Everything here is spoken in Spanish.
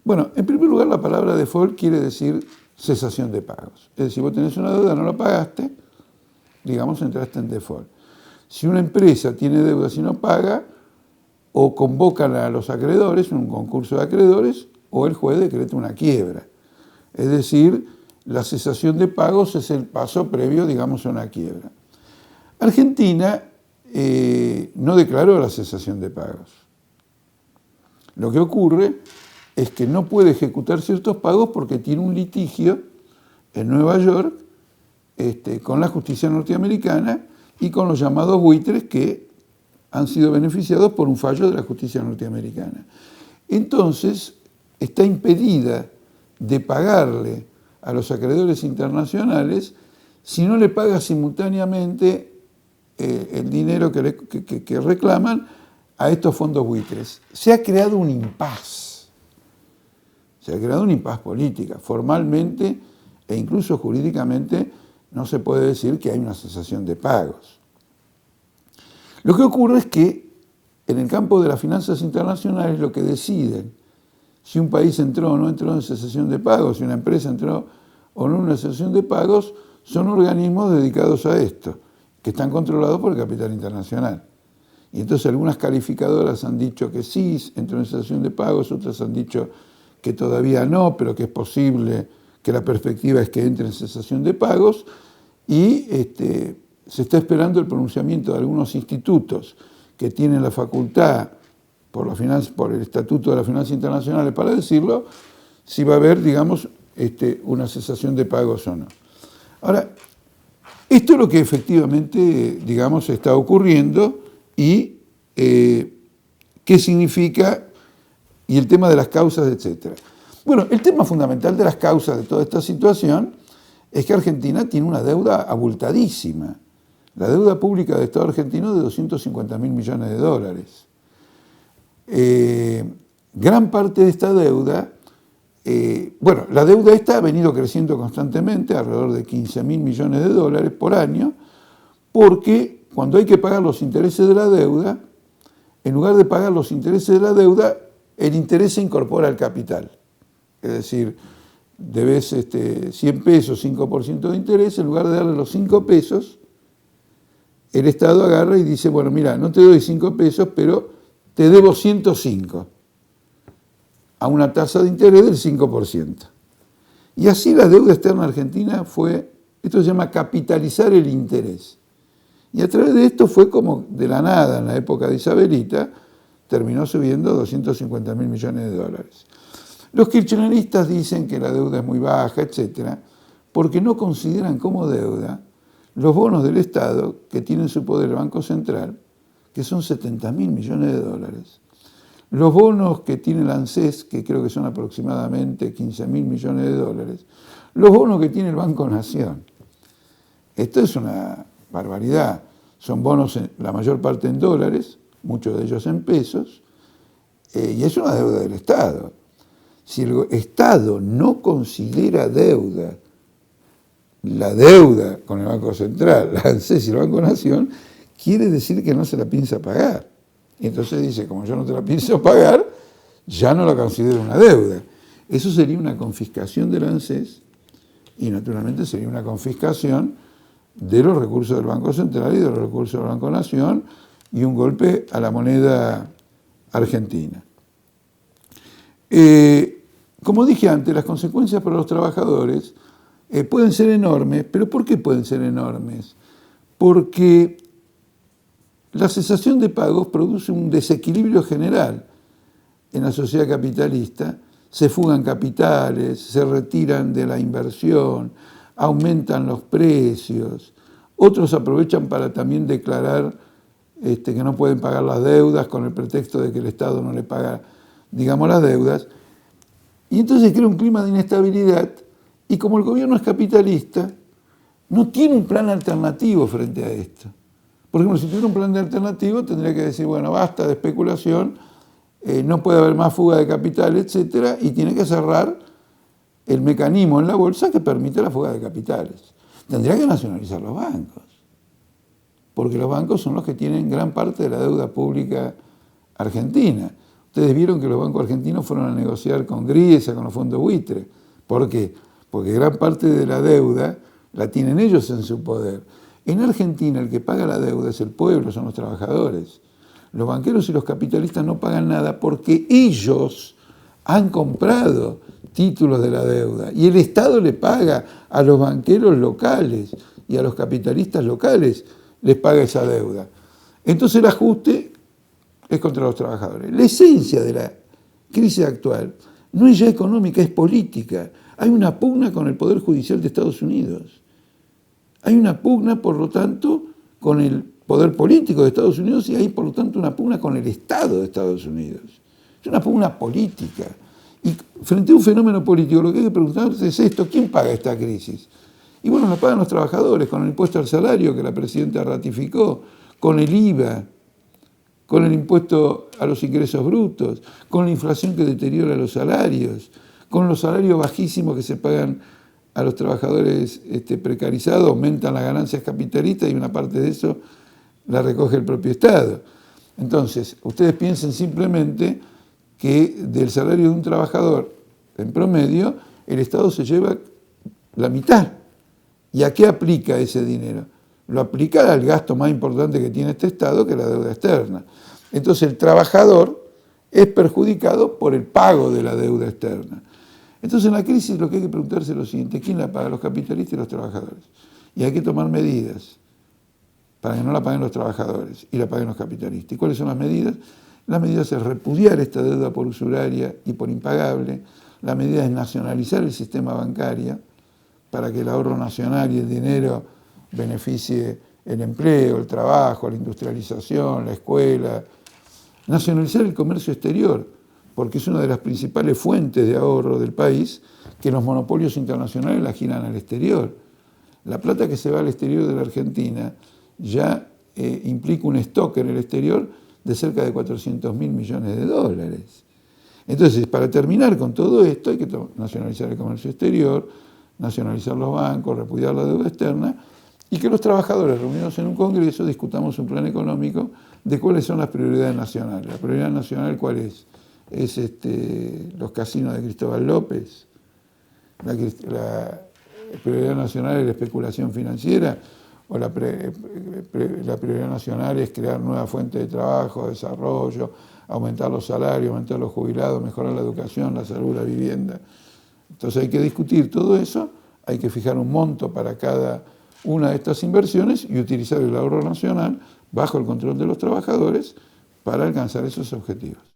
Bueno, en primer lugar, la palabra default quiere decir cesación de pagos. Es decir, vos tenés una deuda, no la pagaste, digamos, entraste en default. Si una empresa tiene deudas y no paga, o convocan a los acreedores, un concurso de acreedores, o el juez decreta una quiebra. Es decir, la cesación de pagos es el paso previo, digamos, a una quiebra. Argentina no declaró la cesación de pagos. Lo que ocurre es que no puede ejecutar ciertos pagos porque tiene un litigio en Nueva York con la justicia norteamericana y con los llamados buitres que han sido beneficiados por un fallo de la justicia norteamericana. Entonces, está impedida de pagarle a los acreedores internacionales si no le paga simultáneamente el dinero que reclaman a estos fondos buitres. Se ha creado un impas. Se ha creado un impas política. Formalmente e incluso jurídicamente no se puede decir que hay una cesación de pagos. Lo que ocurre es que en el campo de las finanzas internacionales lo que deciden si un país entró o no entró en cesación de pagos, si una empresa entró o no en una cesación de pagos, son organismos dedicados a esto, que están controlados por el capital internacional. Y entonces algunas calificadoras han dicho que sí, entró en cesación de pagos, otras han dicho que todavía no, pero que es posible, que la perspectiva es que entre en cesación de pagos, y se está esperando el pronunciamiento de algunos institutos que tienen la facultad por el Estatuto de las Finanzas Internacionales para decirlo, si va a haber, digamos, una cesación de pagos o no. Ahora, esto es lo que efectivamente, digamos, está ocurriendo y qué significa y el tema de las causas, etc. Bueno, el tema fundamental de las causas de toda esta situación es que Argentina tiene una deuda abultadísima. La deuda pública del Estado argentino es de 250.000 millones de dólares. Gran parte de esta deuda, la deuda esta ha venido creciendo constantemente, alrededor de 15.000 millones de dólares por año, porque cuando hay que pagar los intereses de la deuda, en lugar de pagar los intereses de la deuda, el interés se incorpora al capital. Es decir, debes 100 pesos, 5% de interés, en lugar de darle los 5 pesos, el Estado agarra y dice, bueno, mira, no te doy 5 pesos, pero te debo 105, a una tasa de interés del 5%. Y así la deuda externa argentina fue, esto se llama capitalizar el interés. Y a través de esto fue como de la nada, en la época de Isabelita, terminó subiendo 250.000 millones de dólares. Los kirchneristas dicen que la deuda es muy baja, etcétera, porque no consideran como deuda los bonos del Estado que tiene en su poder el Banco Central, que son 70.000 millones de dólares. Los bonos que tiene el ANSES, que creo que son aproximadamente 15.000 millones de dólares. Los bonos que tiene el Banco Nación. Esto es una barbaridad. Son bonos, la mayor parte en dólares, muchos de ellos en pesos, y es una deuda del Estado. Si el Estado no considera deuda la deuda con el Banco Central, la ANSES y el Banco Nación, quiere decir que no se la piensa pagar. Y entonces dice, como yo no te la pienso pagar, ya no la considero una deuda. Eso sería una confiscación del ANSES y naturalmente sería una confiscación de los recursos del Banco Central y de los recursos del Banco Nación y un golpe a la moneda argentina. Como dije antes, las consecuencias para los trabajadores pueden ser enormes, pero ¿por qué pueden ser enormes? Porque la cesación de pagos produce un desequilibrio general en la sociedad capitalista, se fugan capitales, se retiran de la inversión, aumentan los precios, otros aprovechan para también declarar que no pueden pagar las deudas con el pretexto de que el Estado no le paga, digamos, las deudas, y entonces crea un clima de inestabilidad, y como el gobierno es capitalista, no tiene un plan alternativo frente a esto. Por ejemplo, si tuviera un plan alternativo, tendría que decir, bueno, basta de especulación, no puede haber más fuga de capital, etcétera, y tiene que cerrar el mecanismo en la bolsa que permite la fuga de capitales. Tendría que nacionalizar los bancos, porque los bancos son los que tienen gran parte de la deuda pública argentina. Ustedes vieron que los bancos argentinos fueron a negociar con Griesa, con los fondos buitre. ¿Por qué? Porque gran parte de la deuda la tienen ellos en su poder. En Argentina el que paga la deuda es el pueblo, son los trabajadores. Los banqueros y los capitalistas no pagan nada porque ellos han comprado títulos de la deuda y el Estado le paga a los banqueros locales y a los capitalistas locales, les paga esa deuda. Entonces el ajuste es contra los trabajadores. La esencia de la crisis actual no es ya económica, es política. Hay una pugna con el Poder Judicial de Estados Unidos. Hay una pugna, por lo tanto, con el poder político de Estados Unidos y hay, por lo tanto, una pugna con el Estado de Estados Unidos. Es una pugna política. Y frente a un fenómeno político, lo que hay que preguntarse es esto: ¿quién paga esta crisis? Y bueno, la pagan los trabajadores con el impuesto al salario que la presidenta ratificó, con el IVA, con el impuesto a los ingresos brutos, con la inflación que deteriora los salarios, con los salarios bajísimos que se pagan a los trabajadores precarizados, aumentan las ganancias capitalistas y una parte de eso la recoge el propio Estado. Entonces, ustedes piensen simplemente que del salario de un trabajador, en promedio, el Estado se lleva la mitad. ¿Y a qué aplica ese dinero? Lo aplica al gasto más importante que tiene este Estado, que es la deuda externa. Entonces, el trabajador es perjudicado por el pago de la deuda externa. Entonces, en la crisis lo que hay que preguntarse es lo siguiente: ¿quién la paga? Los capitalistas y los trabajadores. Y hay que tomar medidas para que no la paguen los trabajadores y la paguen los capitalistas. ¿Y cuáles son las medidas? La medida es repudiar esta deuda por usuraria y por impagable. La medida es nacionalizar el sistema bancario para que el ahorro nacional y el dinero beneficie el empleo, el trabajo, la industrialización, la escuela. Nacionalizar el comercio exterior, porque es una de las principales fuentes de ahorro del país, que los monopolios internacionales la giran al exterior. La plata que se va al exterior de la Argentina ya implica un stock en el exterior de cerca de 400.000 millones de dólares. Entonces, para terminar con todo esto, hay que nacionalizar el comercio exterior, nacionalizar los bancos, repudiar la deuda externa, y que los trabajadores reunidos en un congreso discutamos un plan económico de cuáles son las prioridades nacionales. La prioridad nacional, ¿cuál es? Es los casinos de Cristóbal López. La prioridad nacional es la especulación financiera, o la prioridad nacional es crear nuevas fuentes de trabajo, desarrollo, aumentar los salarios, aumentar los jubilados, mejorar la educación, la salud, la vivienda. Entonces hay que discutir todo eso, hay que fijar un monto para cada una de estas inversiones y utilizar el ahorro nacional bajo el control de los trabajadores para alcanzar esos objetivos.